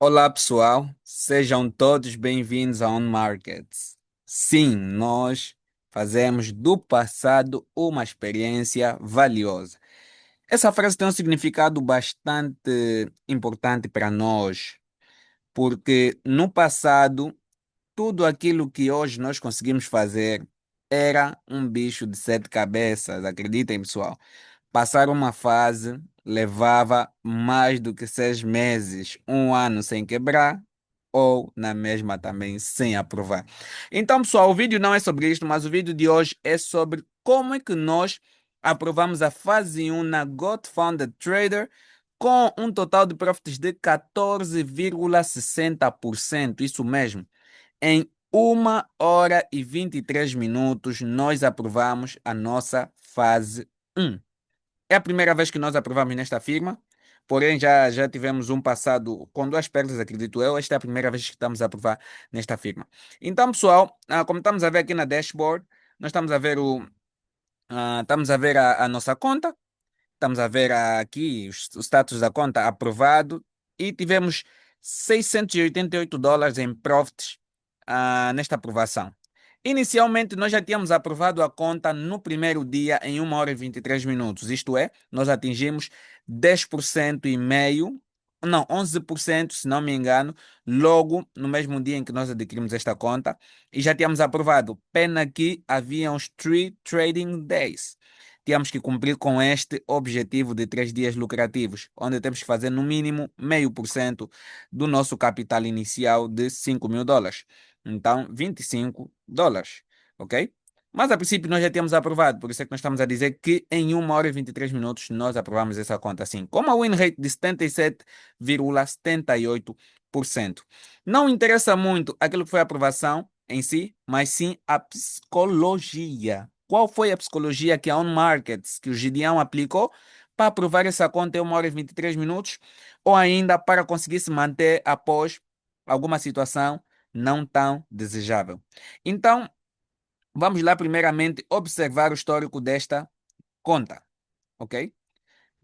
Olá pessoal, sejam todos bem-vindos a On Markets. Sim, nós fazemos do passado uma experiência valiosa. Essa frase tem um significado bastante importante para nós, porque no passado, tudo aquilo que hoje nós conseguimos fazer era um bicho de sete cabeças, acreditem pessoal. Passar uma fase levava mais do que 6 meses, um ano sem quebrar, ou na mesma também sem aprovar. Então, pessoal, o vídeo não é sobre isto, mas o vídeo de hoje é sobre como é que nós aprovamos a fase 1 na Got Founded Trader com um total de profits de 14,60%. Isso mesmo. Em 1 hora e 23 minutos, nós aprovamos a nossa fase 1. É a primeira vez que nós aprovamos nesta firma, porém já tivemos um passado com duas perdas, acredito eu. Esta é a primeira vez que estamos a aprovar nesta firma. Então, pessoal, como estamos a ver aqui na dashboard, nós estamos a ver estamos a ver a nossa conta. Estamos a ver aqui o status da conta aprovado e tivemos US$ 688 em profits nesta aprovação. Inicialmente, nós já tínhamos aprovado a conta no primeiro dia em 1 hora e 23 minutos. Isto é, nós atingimos 10% e meio, não, 11%, se não me engano, logo no mesmo dia em que nós adquirimos esta conta e já tínhamos aprovado. Pena que havia uns 3 trading days. Tínhamos que cumprir com este objetivo de 3 dias lucrativos, onde temos que fazer no mínimo 0,5% do nosso capital inicial de US$ 5.000. Então, US$ 25, ok? Mas a princípio nós já tínhamos aprovado, por isso é que nós estamos a dizer que em 1 hora e 23 minutos nós aprovamos essa conta assim, com uma win rate de 77,78%. Não interessa muito aquilo que foi a aprovação em si, mas sim a psicologia. Qual foi a psicologia que a On Markets, que o Gideão aplicou para aprovar essa conta em 1 hora e 23 minutos, ou ainda para conseguir se manter após alguma situação não tão desejável? Então, vamos lá primeiramente observar o histórico desta conta, ok?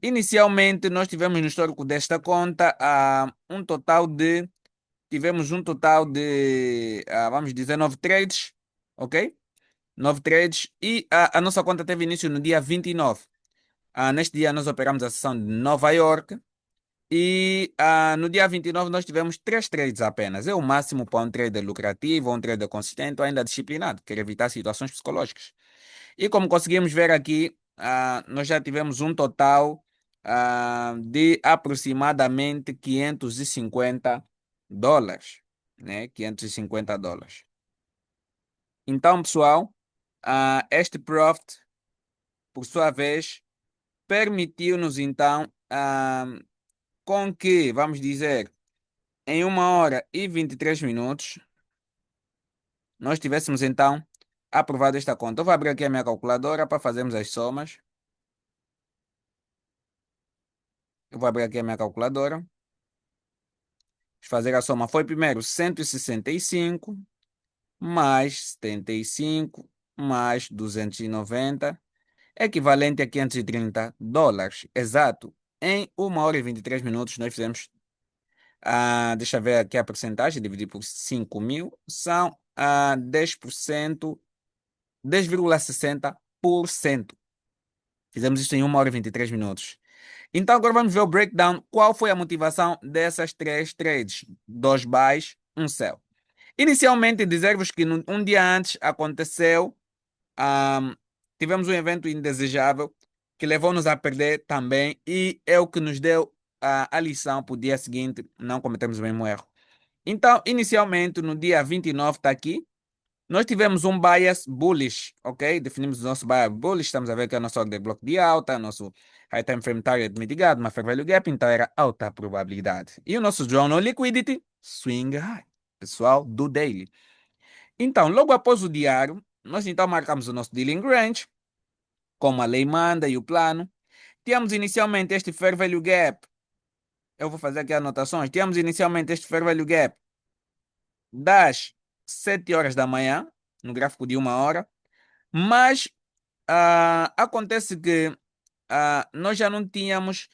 Inicialmente, nós tivemos no histórico desta conta vamos dizer, 9 trades, ok? 9 trades e a nossa conta teve início no dia 29. Neste dia nós operamos a sessão de Nova York e no dia 29 nós tivemos 3 trades apenas. É o máximo para um trader lucrativo, um trader consistente ou ainda disciplinado, quer evitar situações psicológicas. E como conseguimos ver aqui, nós já tivemos um total de aproximadamente US$ 550, né? US$ 550. Então, pessoal, este profit, por sua vez, permitiu-nos então com que, vamos dizer, em 1 hora e 23 minutos, nós tivéssemos então aprovado esta conta. Eu vou abrir aqui a minha calculadora para fazermos as somas. Eu vou abrir aqui a minha calculadora. Vamos fazer a soma. Foi primeiro 165 mais 75 mais 290, equivalente a US$ 530. Exato. Em 1 hora e 23 minutos, nós fizemos. Deixa eu ver aqui a porcentagem, dividir por 5.000, são 10%, 10,60%. Fizemos isto em 1 hora e 23 minutos. Então agora vamos ver o breakdown. Qual foi a motivação dessas 3 trades? 2 buys, um sell. Inicialmente, dizer-vos que um dia antes aconteceu, ahm, tivemos um evento indesejável que levou-nos a perder também e é o que nos deu a lição para o dia seguinte não cometermos o mesmo erro. Então, inicialmente, no dia 29, está aqui, nós tivemos um bias bullish, ok? Definimos o nosso bias bullish, estamos a ver que é o nosso order block de alta, nosso high time frame target mitigado, uma fair value gap, então era alta probabilidade. E o nosso draw no liquidity, swing high, pessoal, do daily. Então, logo após o diário, nós então marcamos o nosso dealing range, como a lei manda e o plano. Tínhamos inicialmente este fair value gap, eu vou fazer aqui anotações, tínhamos inicialmente este fair value gap das 7 horas da manhã, no gráfico de 1 hora, mas acontece que nós já não tínhamos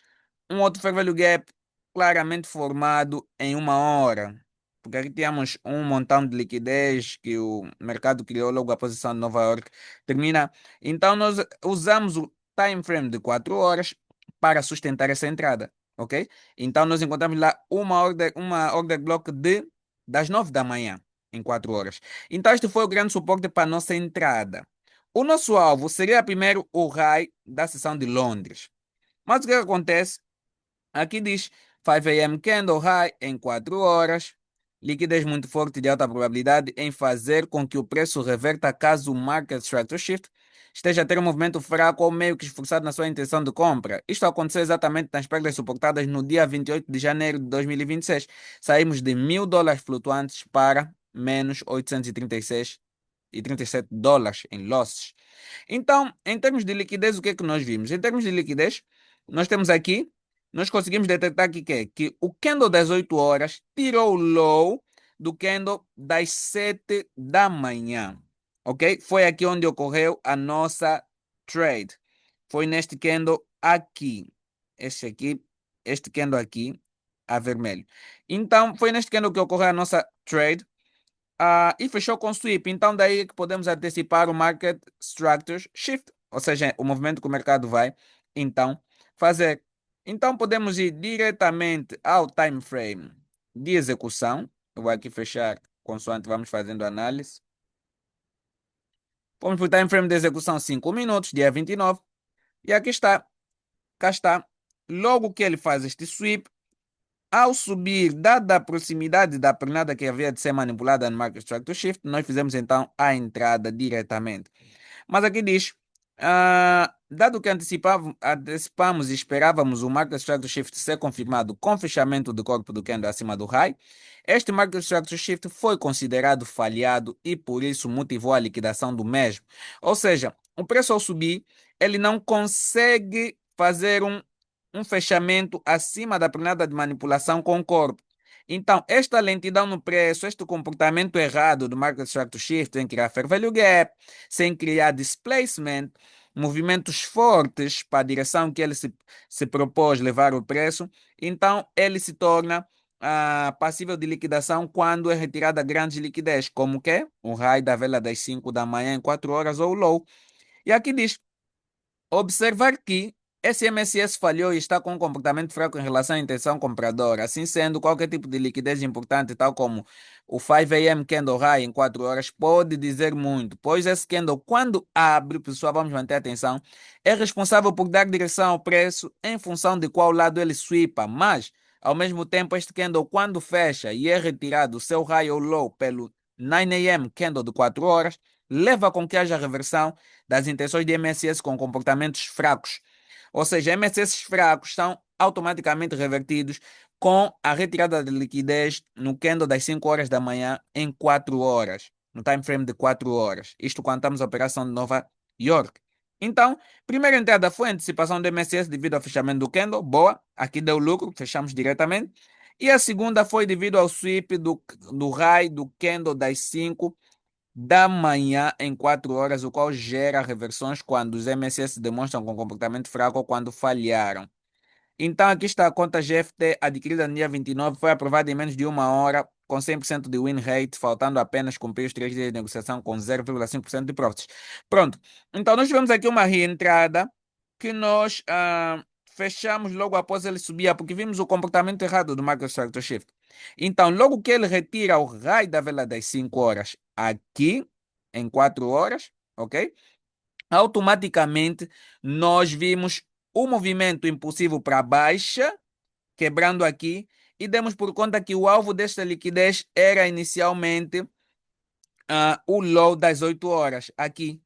um outro fair value gap claramente formado em uma hora, porque aqui tínhamos um montão de liquidez que o mercado criou logo a posição de Nova York termina. Então nós usamos o time frame de 4 horas para sustentar essa entrada, ok? Então nós encontramos lá uma order block das 9 da manhã em 4 horas. Então este foi o grande suporte para a nossa entrada. O nosso alvo seria primeiro o high da sessão de Londres. Mas o que acontece? Aqui diz 5 a.m. candle high em 4 horas. Liquidez muito forte de alta probabilidade em fazer com que o preço reverta caso o market structure shift esteja a ter um movimento fraco ou meio que esforçado na sua intenção de compra. Isto aconteceu exatamente nas perdas suportadas no dia 28 de janeiro de 2026. Saímos de $1.000 flutuantes para menos 836,37 dólares em losses. Então, em termos de liquidez, o que é que nós vimos? Em termos de liquidez, nós temos aqui, nós conseguimos detectar aqui que o candle das 8 horas tirou o low do candle das 7 da manhã, ok? Foi aqui onde ocorreu a nossa trade. Foi neste candle aqui, este aqui, este candle aqui, a vermelho. Então, foi neste candle que ocorreu a nossa trade. E fechou com sweep. Então, daí é que podemos antecipar o market structure shift, ou seja, o movimento que o mercado vai então fazer. Então, podemos ir diretamente ao time frame de execução. Eu vou aqui fechar consoante vamos fazendo análise. Vamos para o time frame de execução 5 minutos, dia 29. E aqui está, cá está. Logo que ele faz este sweep, ao subir, dada a proximidade da pernada que havia de ser manipulada no Market Structure Shift, nós fizemos então a entrada diretamente. Mas aqui diz, dado que antecipamos e esperávamos o Market Structure Shift ser confirmado com fechamento do corpo do candle acima do high, este Market Structure Shift foi considerado falhado e por isso motivou a liquidação do mesmo. Ou seja, o preço ao subir, ele não consegue fazer um fechamento acima da pernada de manipulação com o corpo. Então, esta lentidão no preço, este comportamento errado do Market Structure Shift em criar Fair Value Gap, sem criar displacement, movimentos fortes para a direção que ele se propôs levar o preço, então ele se torna passível de liquidação quando é retirada grande liquidez, como que o high da vela das 5 da manhã em 4 horas ou o low. E aqui diz, observar que esse MSS falhou e está com um comportamento fraco em relação à intenção compradora. Assim sendo, qualquer tipo de liquidez importante, tal como o 5 a.m. candle high em 4 horas, pode dizer muito, pois esse candle, quando abre, pessoal, vamos manter atenção, é responsável por dar direção ao preço em função de qual lado ele sweepa, mas, ao mesmo tempo, este candle, quando fecha e é retirado o seu high ou low pelo 9 a.m. candle de 4 horas, leva com que haja reversão das intenções de MSS com comportamentos fracos. Ou seja, MSS fracos são automaticamente revertidos com a retirada de liquidez no candle das 5 horas da manhã em 4 horas, no time frame de 4 horas. Isto quando estamos a operação de Nova York. Então, primeira entrada foi a antecipação do MSS devido ao fechamento do candle, boa, aqui deu lucro, fechamos diretamente. E a segunda foi devido ao sweep do high do candle das 5 da manhã em 4 horas, o qual gera reversões quando os MSS demonstram com comportamento fraco ou quando falharam. Então, aqui está a conta GFT adquirida no dia 29, foi aprovada em menos de uma hora, com 100% de win rate, faltando apenas cumprir os 3 dias de negociação com 0,5% de profits. Pronto, então nós tivemos aqui uma reentrada que nós fechamos logo após ele subir, porque vimos o comportamento errado do Market Structure Shift. Então, logo que ele retira o raio da vela das 5 horas aqui, em 4 horas, ok? Automaticamente nós vimos o movimento impulsivo para baixa, quebrando aqui, e demos por conta que o alvo desta liquidez era inicialmente o low das 8 horas. Aqui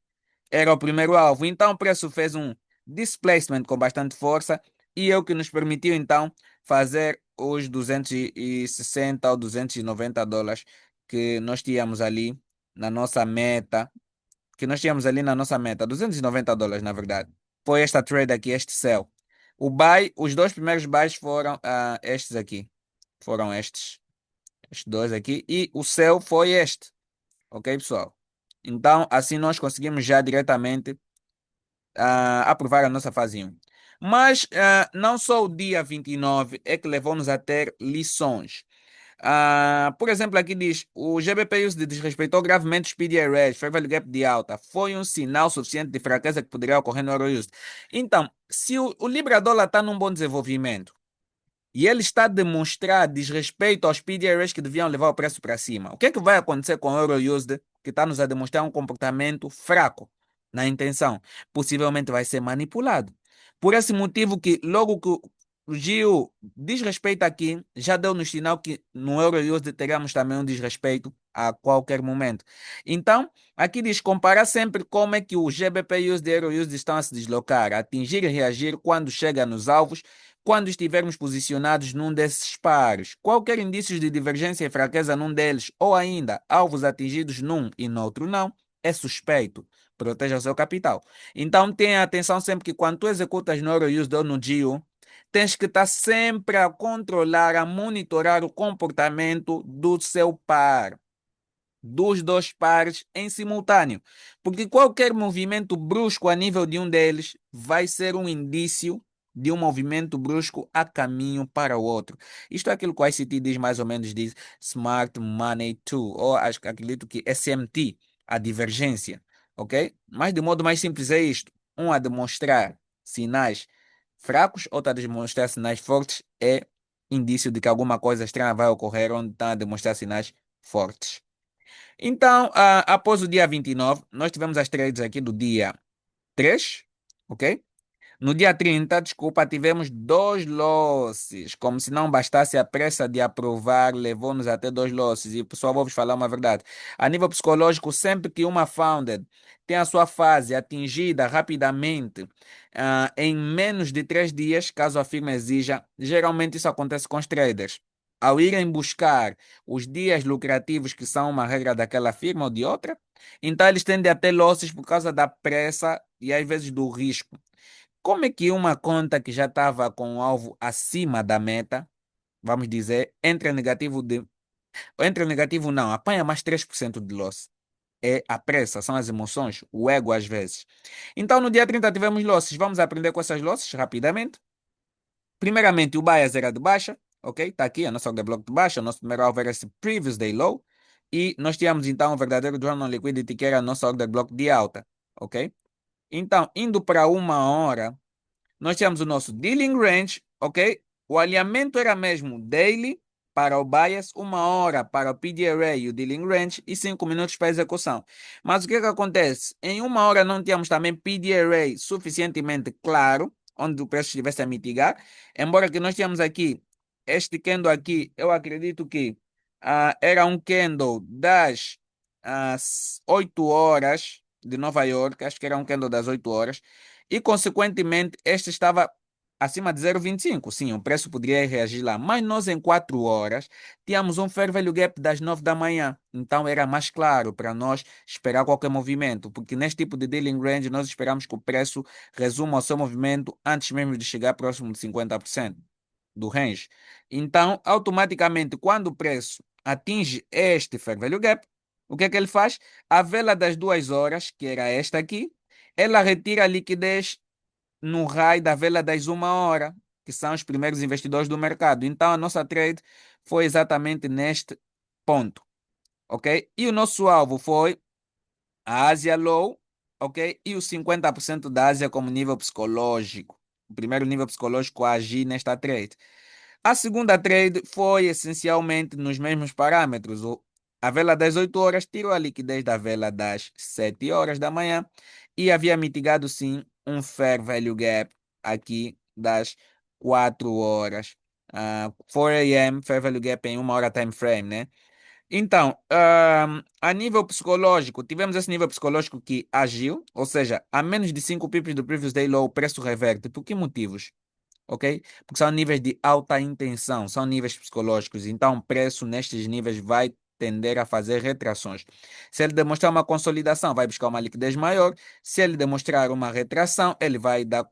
era o primeiro alvo. Então o preço fez um displacement com bastante força e é o que nos permitiu então fazer os 260 ou 290 dólares que nós tínhamos ali na nossa meta, $290 na verdade. Foi esta trade aqui, este sell. O buy, os dois primeiros buys foram estes aqui. Foram estes dois aqui. E o sell foi este. Ok, pessoal? Então, assim nós conseguimos já diretamente aprovar a nossa fase 1. Mas não só o dia 29 é que levou-nos a ter lições. Por exemplo, aqui diz: o GBP-USD desrespeitou gravemente os PDRs, Fair Value Gap de alta. Foi um sinal suficiente de fraqueza que poderia ocorrer no Euro-USD. Então, se o Libra-dólar está num bom desenvolvimento e ele está a demonstrar desrespeito aos PDRs que deviam levar o preço para cima, o que é que vai acontecer com o Euro-USD, que está nos a demonstrar um comportamento fraco na intenção? Possivelmente vai ser manipulado. Por esse motivo que logo que o Gio desrespeita aqui, já deu no sinal que no Euro-USD teremos também um desrespeito a qualquer momento. Então, aqui diz comparar sempre como é que o GBP-USD e Euro-USD estão a se deslocar, atingir e reagir quando chega nos alvos, quando estivermos posicionados num desses pares. Qualquer indício de divergência e fraqueza num deles, ou ainda alvos atingidos num e no outro não, é suspeito. Proteja o seu capital. Então tenha atenção sempre que quando tu executas no Euroused ou no GIO, tens que estar sempre a controlar, a monitorar o comportamento do seu par, dos dois pares em simultâneo, porque qualquer movimento brusco a nível de um deles vai ser um indício de um movimento brusco a caminho para o outro. Isto é aquilo que o ICT diz mais ou menos, diz Smart Money 2, ou acredito que SMT, a divergência, ok? Mas de modo mais simples é isto, um a demonstrar sinais fracos, outro a demonstrar sinais fortes, é indício de que alguma coisa estranha vai ocorrer onde está a demonstrar sinais fortes. Então, após o dia 29, nós tivemos as trades aqui do dia 3, ok? No dia 30, desculpa, tivemos dois losses. Como se não bastasse a pressa de aprovar, levou-nos até dois losses. E, pessoal, vou-vos falar uma verdade. A nível psicológico, sempre que uma founded tem a sua fase atingida rapidamente, em menos de 3 dias, caso a firma exija, geralmente isso acontece com os traders. Ao irem buscar os dias lucrativos que são uma regra daquela firma ou de outra, então eles tendem a ter losses por causa da pressa e às vezes do risco. Como é que uma conta que já estava com o alvo acima da meta, vamos dizer, entra negativo não, apanha mais 3% de loss. É a pressa, são as emoções, o ego às vezes. Então no dia 30 tivemos losses, vamos aprender com essas losses rapidamente. Primeiramente o bias era de baixa, ok? Está aqui a nossa order block de baixa, o nosso primeiro alvo era esse previous day low. E nós tínhamos então o verdadeiro journal liquidity que era a nossa order block de alta, ok? Então, indo para 1 hora, nós tínhamos o nosso dealing range, ok? O alinhamento era mesmo daily para o bias, 1 hora para o PDRA e o dealing range e 5 minutos para a execução. Mas o que é que acontece? Em 1 hora não tínhamos também PDRA suficientemente claro, onde o preço estivesse a mitigar, embora que nós tínhamos aqui, este candle aqui, eu acredito que era um candle das 8 horas de Nova York, acho que era um candle das 8 horas, e, consequentemente, este estava acima de 0,25. Sim, o preço poderia reagir lá. Mas nós, em 4 horas, tínhamos um fair value gap das 9 da manhã. Então, era mais claro para nós esperar qualquer movimento. Porque neste tipo de dealing range, nós esperamos que o preço resuma o seu movimento antes mesmo de chegar próximo de 50% do range. Então, automaticamente, quando o preço atinge este fair value gap, o que é que ele faz? A vela das 2 horas, que era esta aqui, ela retira a liquidez no raio da vela das 1 hora, que são os primeiros investidores do mercado. Então, a nossa trade foi exatamente neste ponto, ok? E o nosso alvo foi a Ásia Low, ok? E os 50% da Ásia como nível psicológico. O primeiro nível psicológico a agir nesta trade. A segunda trade foi essencialmente nos mesmos parâmetros. A vela das 8 horas tirou a liquidez da vela das 7 horas da manhã e havia mitigado sim um fair value gap aqui das 4 horas. 4 a.m. fair value gap em 1 hora time frame, né? Então, a nível psicológico, tivemos esse nível psicológico que agiu, ou seja, a menos de 5 pips do previous day low, o preço reverte. Por que motivos? Ok? Porque são níveis de alta intenção, são níveis psicológicos. Então, o preço nestes níveis vai tender a fazer retrações. Se ele demonstrar uma consolidação, vai buscar uma liquidez maior. Se ele demonstrar uma retração, ele vai dar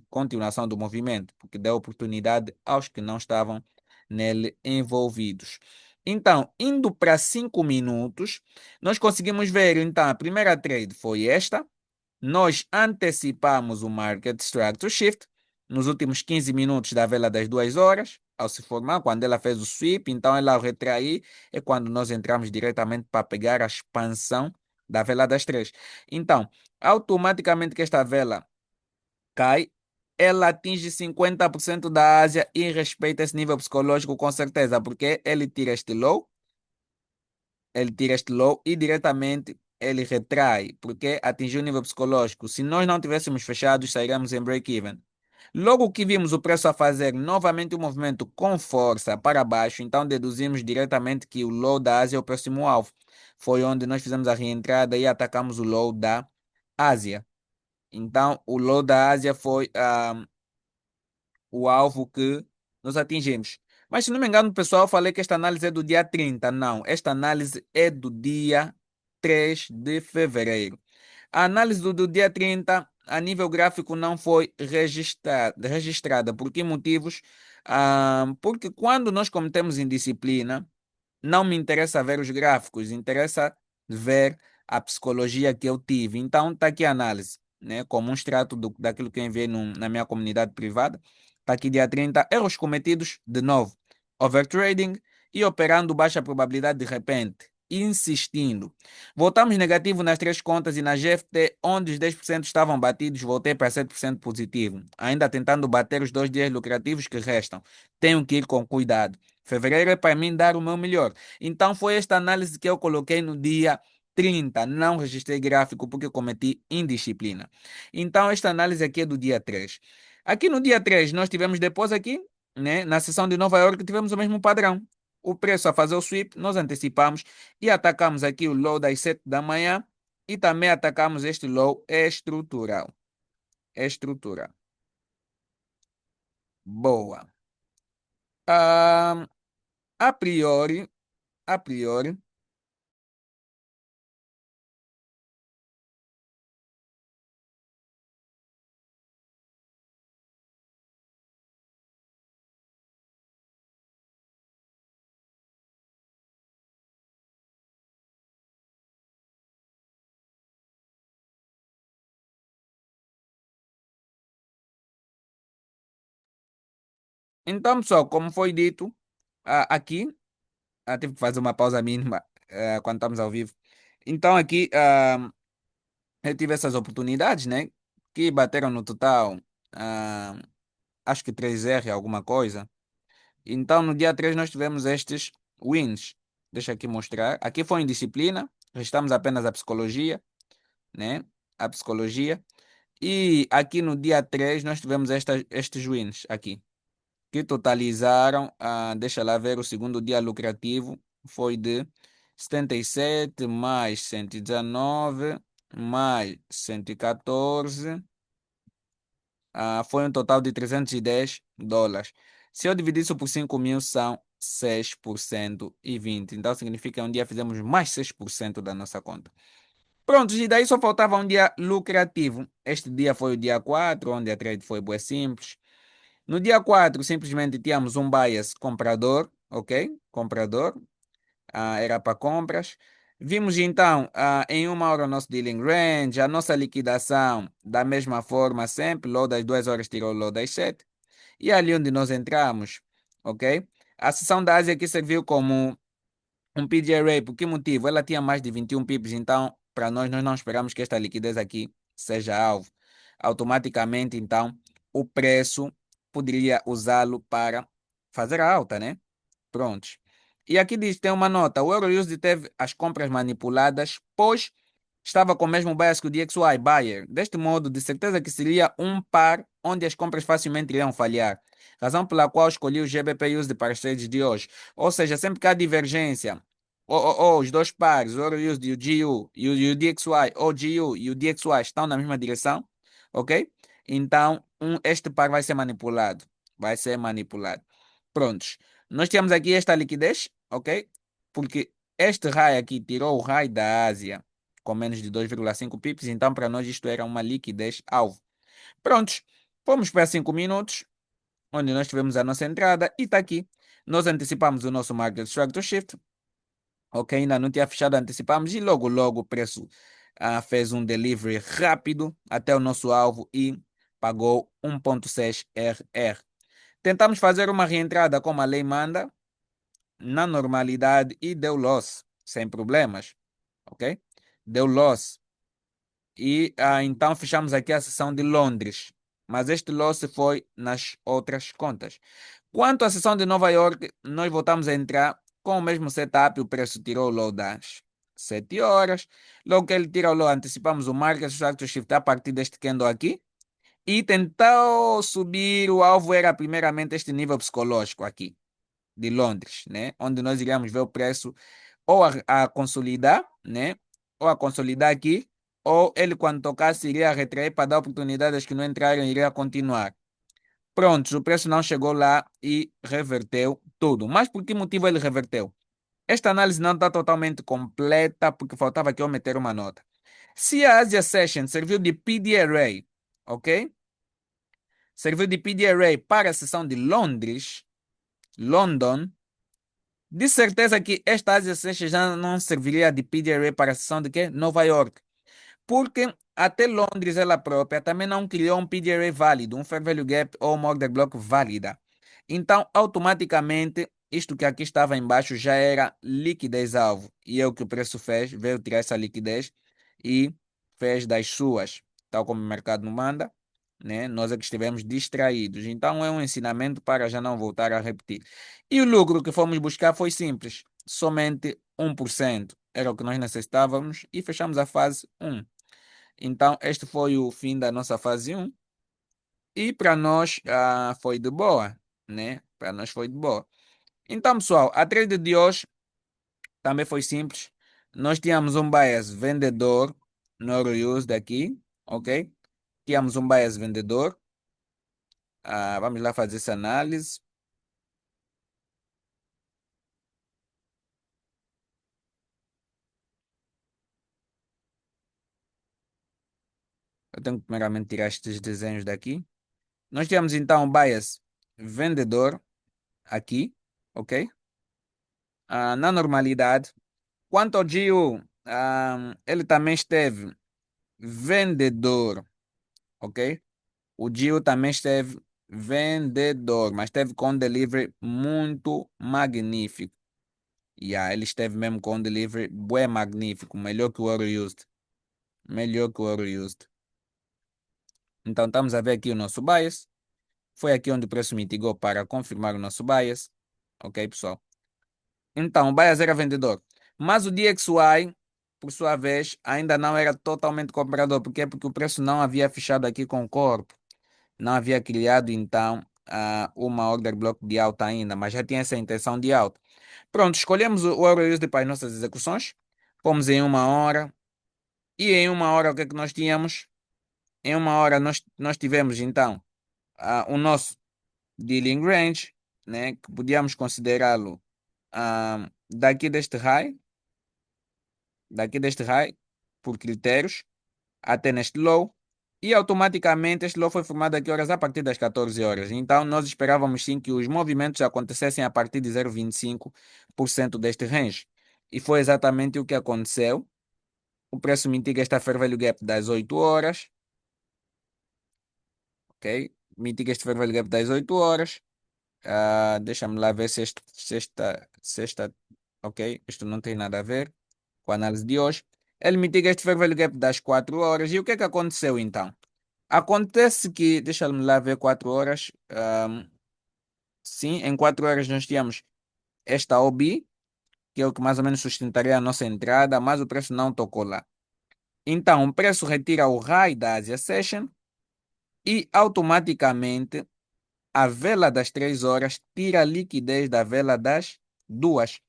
continuação do movimento, porque dá oportunidade aos que não estavam nele envolvidos. Então, indo para 5 minutos, nós conseguimos ver, então, a primeira trade foi esta. Nós antecipamos o Market Structure Shift. nos últimos 15 minutos da vela das 2 horas, ao se formar, quando ela fez o sweep, então ela ao retrair, é quando nós entramos diretamente para pegar a expansão da vela das 3. Então, automaticamente que esta vela cai, ela atinge 50% da Ásia e respeita esse nível psicológico com certeza, porque ele tira este low e diretamente ele retrai, porque atingiu o nível psicológico. Se nós não tivéssemos fechados, sairíamos em break-even. Logo que vimos o preço a fazer novamente o movimento com força para baixo, então deduzimos diretamente que o low da Ásia é o próximo alvo. Foi onde nós fizemos a reentrada e atacamos o low da Ásia. Então, o low da Ásia foi o alvo que nós atingimos. Mas se não me engano, pessoal, eu falei que esta análise é do dia 30. Não, esta análise é do dia 3 de fevereiro. A análise do dia 30 a nível gráfico não foi registrada. Por que motivos? Porque quando nós cometemos indisciplina, não me interessa ver os gráficos, interessa ver a psicologia que eu tive. Então, está aqui a análise, né? Como um extrato daquilo que eu enviei na minha comunidade privada. Está aqui dia 30, erros cometidos de novo. Overtrading e operando baixa probabilidade de repente. Insistindo. Voltamos negativo nas três contas e na GFT, onde os 10% estavam batidos, voltei para 7% positivo. Ainda tentando bater os 2 dias lucrativos que restam. Tenho que ir com cuidado. Fevereiro é para mim dar o meu melhor. Então foi esta análise que eu coloquei no dia 30. Não registrei gráfico porque cometi indisciplina. Então esta análise aqui é do dia 3. Aqui no dia 3 nós tivemos depois aqui, né, na sessão de Nova York tivemos o mesmo padrão. O preço a fazer o sweep, nós antecipamos e atacamos aqui o low das 7 da manhã e também atacamos este low estrutural. Estrutural. Boa. Ah, a priori, a priori, então, pessoal, como foi dito, aqui, tive que fazer uma pausa mínima, quando estamos ao vivo. Então, aqui, eu tive essas oportunidades, né? Que bateram no total, ah, acho que 3R, alguma coisa. Então, no dia 3 nós tivemos estes wins. Deixa aqui mostrar. Aqui foi em disciplina, restamos apenas a psicologia, né? A psicologia. E aqui no dia 3 nós tivemos estes wins aqui, que totalizaram, deixa lá ver, o segundo dia lucrativo foi de 77 mais 119 mais 114, foi um total de US$ 310. Se eu dividir isso por 5.000, são 6% e 20. Então significa que um dia fizemos mais 6% da nossa conta. Pronto, e daí só faltava um dia lucrativo. Este dia foi o dia 4, onde a trade foi bué simples. No dia 4 simplesmente tínhamos um bias comprador, ok? Comprador, era para compras. Vimos então, em 1 hora o nosso dealing range, a nossa liquidação da mesma forma sempre, low das 2 horas tirou low das 7. E ali onde nós entramos, ok? A sessão da Ásia aqui serviu como um PJ Array, por que motivo? Ela tinha mais de 21 pips, então para nós não esperamos que esta liquidez aqui seja alvo. Automaticamente, então, o preço poderia usá-lo para fazer a alta, né? Prontos. E aqui diz, tem uma nota, o EuroUSD teve as compras manipuladas, pois estava com o mesmo bias que o DXY Buyer. Deste modo, de certeza que seria um par onde as compras facilmente iriam falhar. Razão pela qual escolhi o GBP USD para as trades de hoje. Ou seja, sempre que há divergência, ou os dois pares, o EuroUSD e o GU, e o DXY, ou o GU e o DXY estão na mesma direção, ok? Então, este par vai ser manipulado. Vai ser manipulado. Prontos. Nós temos aqui esta liquidez, ok? Porque este raio aqui tirou o raio da Ásia com menos de 2,5 pips, então para nós isto era uma liquidez alvo. Prontos, fomos para 5 minutos, onde nós tivemos a nossa entrada e está aqui. Nós antecipamos o nosso Market Structure Shift, ok? Ainda não tinha fechado, antecipamos e logo o preço fez um delivery rápido até o nosso alvo e pagou 1,6 RR. Tentamos fazer uma reentrada como a lei manda, na normalidade, e deu loss, sem problemas, ok? Deu loss. E então fechamos aqui a sessão de Londres, mas este loss foi nas outras contas. Quanto à sessão de Nova York, nós voltamos a entrar com o mesmo setup, o preço tirou o low das 7 horas. Logo que ele tira o low, antecipamos o market structure shift a partir deste candle aqui e tentou subir. O alvo era primeiramente este nível psicológico aqui de Londres, né? Onde nós iríamos ver o preço ou a consolidar, né? Ou a consolidar aqui, ou ele quando tocasse iria retrair para dar oportunidade às que não entraram iria continuar. Pronto, o preço não chegou lá e reverteu tudo. Mas por que motivo ele reverteu? Esta análise não está totalmente completa porque faltava aqui eu meter uma nota. Se a Asia Session serviu de PD Array, ok? Serviu de PD Array para a sessão de Londres, London, de certeza que esta Asia Session já não serviria de PD Array para a sessão de quê? Nova York. Porque até Londres ela própria também não criou um PDRA válido, um Fair Value Gap ou uma Order Block válida. Então, automaticamente, isto que aqui estava embaixo já era liquidez-alvo. E é o que o preço fez, veio tirar essa liquidez e fez das suas, tal como o mercado não manda, né? Nós é que estivemos distraídos. Então, é um ensinamento para já não voltar a repetir. E o lucro que fomos buscar foi simples, somente 1%. Era o que nós necessitávamos e fechamos a fase 1. Então, este foi o fim da nossa fase 1. E para nós foi de boa, né? Para nós foi de boa. Então, pessoal, a trade de hoje também foi simples. Nós tínhamos um bias vendedor no Eurouse daqui, ok? Tínhamos um bias vendedor. Vamos lá fazer essa análise. Eu tenho que primeiramente tirar estes desenhos daqui. Nós tínhamos então um bias vendedor aqui, ok? Na normalidade. Quanto ao Gio, ele também esteve vendedor, ok? O Gio também esteve vendedor, mas esteve com um delivery muito magnífico. Ele esteve mesmo com um delivery bué magnífico, melhor que o Euro Used. Melhor que o Euro Used. Então estamos a ver aqui o nosso bias. Foi aqui onde o preço mitigou para confirmar o nosso bias. Ok, pessoal? Então, o bias era vendedor. Mas o DXY, por sua vez, ainda não era totalmente comprador. Por quê? Porque o preço não havia fechado aqui com o corpo. Não havia criado, então, uma order block de alta ainda, mas já tinha essa intenção de alta. Pronto, escolhemos o EuroUSD para as nossas execuções. Fomos em 1 hora. E em 1 hora, o que é que nós tínhamos? Em 1 hora, nós tivemos, então, o nosso dealing range, né? Que podíamos considerá-lo daqui deste high, por critérios, até neste low, e automaticamente este low foi formado aqui horas a partir das 14 horas. Então nós esperávamos sim que os movimentos acontecessem a partir de 0,25% deste range. E foi exatamente o que aconteceu. O preço mitiga esta Fair Value Gap das 8 horas, ok? Mitiga este Fair Value Gap das 8 horas. Deixa-me lá ver se esta, ok? Isto não tem nada a ver com a análise de hoje. Ele mitiga este Fair Value Gap das 4 horas. E o que é que aconteceu então? Acontece que, deixa-me lá ver 4 horas. Sim, em 4 horas nós tínhamos esta OB, que é o que mais ou menos sustentaria a nossa entrada, mas o preço não tocou lá. Então, o preço retira o high da Asia Session e automaticamente a vela das 3 horas tira a liquidez da vela das 2.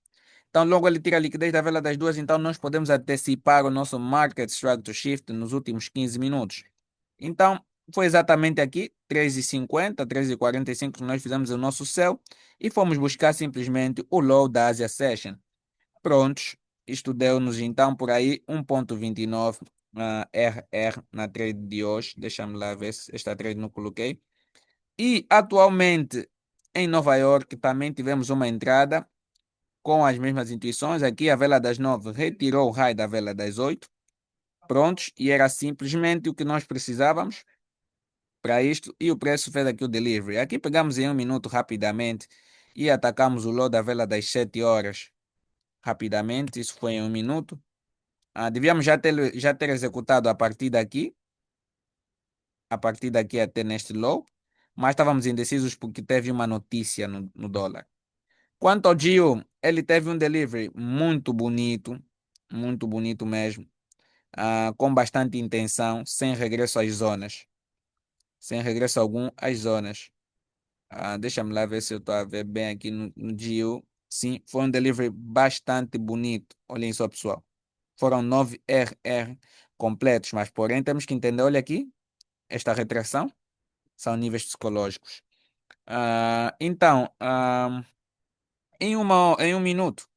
Então, logo ele tira a liquidez da vela das 2, então nós podemos antecipar o nosso Market Structure Shift nos últimos 15 minutos. Então, foi exatamente aqui, 3h50, 3h45, que nós fizemos o nosso sell e fomos buscar simplesmente o low da Asia Session. Prontos, isto deu-nos então por aí 1,29 RR na trade de hoje. Deixa-me lá ver se esta trade não coloquei. E atualmente em Nova York também tivemos uma entrada com as mesmas intuições. Aqui a vela das 9 retirou o high da vela das 8. Prontos, e era simplesmente o que nós precisávamos. para isto e o preço fez aqui o delivery. Aqui pegamos em 1 minuto rapidamente e atacamos o low da vela das 7 horas rapidamente. Isso foi em 1 minuto. Devíamos já ter executado a partir daqui até neste low, mas estávamos indecisos porque teve uma notícia no dólar. Quanto ao Gio, ele teve um delivery muito bonito mesmo, com bastante intenção, sem regresso às zonas, sem regresso algum às zonas. Deixa-me lá ver se eu estou a ver bem aqui no Gio. Sim, foi um delivery bastante bonito. Olhem só, pessoal. Foram 9 RR completos, mas porém temos que entender, olha aqui, esta retração são níveis psicológicos. Então, em 1 minuto,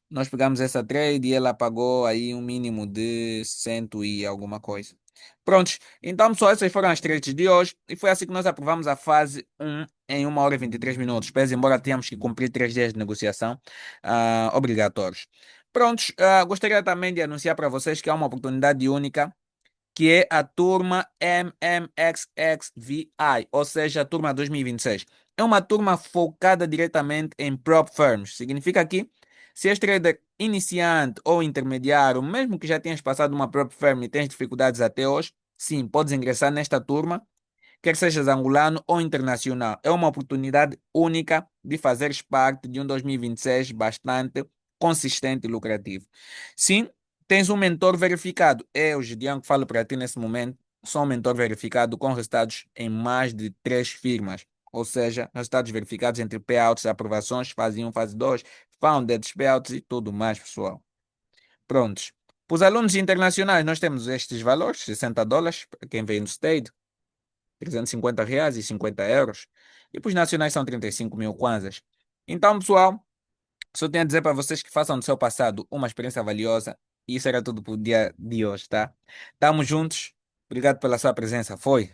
nós pegamos essa trade e ela pagou aí um mínimo de cento e alguma coisa. Prontos, então pessoal, essas foram as trades de hoje e foi assim que nós aprovamos a fase um em 1 hora e 23 minutos. Pese embora tenhamos que cumprir 3 dias de negociação obrigatórios. Prontos, gostaria também de anunciar para vocês que há uma oportunidade única que é a turma MMXXVI, ou seja, a turma 2026. É uma turma focada diretamente em prop firms. Significa que se és trader iniciante ou intermediário, mesmo que já tenhas passado uma prop firm e tens dificuldades até hoje, sim, podes ingressar nesta turma quer sejas angolano ou internacional. É uma oportunidade única de fazeres parte de um 2026 bastante consistente e lucrativo. Sim, tens um mentor verificado. Eu, Gideão, que falo para ti nesse momento, sou um mentor verificado com resultados em mais de 3 firmas. Ou seja, resultados verificados entre payouts, aprovações, fase 1, fase 2, founded payouts e tudo mais, pessoal. Prontos. Para os alunos internacionais, nós temos estes valores: US$ 60 para quem vem do State, R$ 350 e €50. E para os nacionais são 35 mil kwanzas. Então, pessoal, só tenho a dizer para vocês que façam do seu passado uma experiência valiosa. E isso era tudo para o dia de hoje, tá? Tamo juntos. Obrigado pela sua presença. Foi.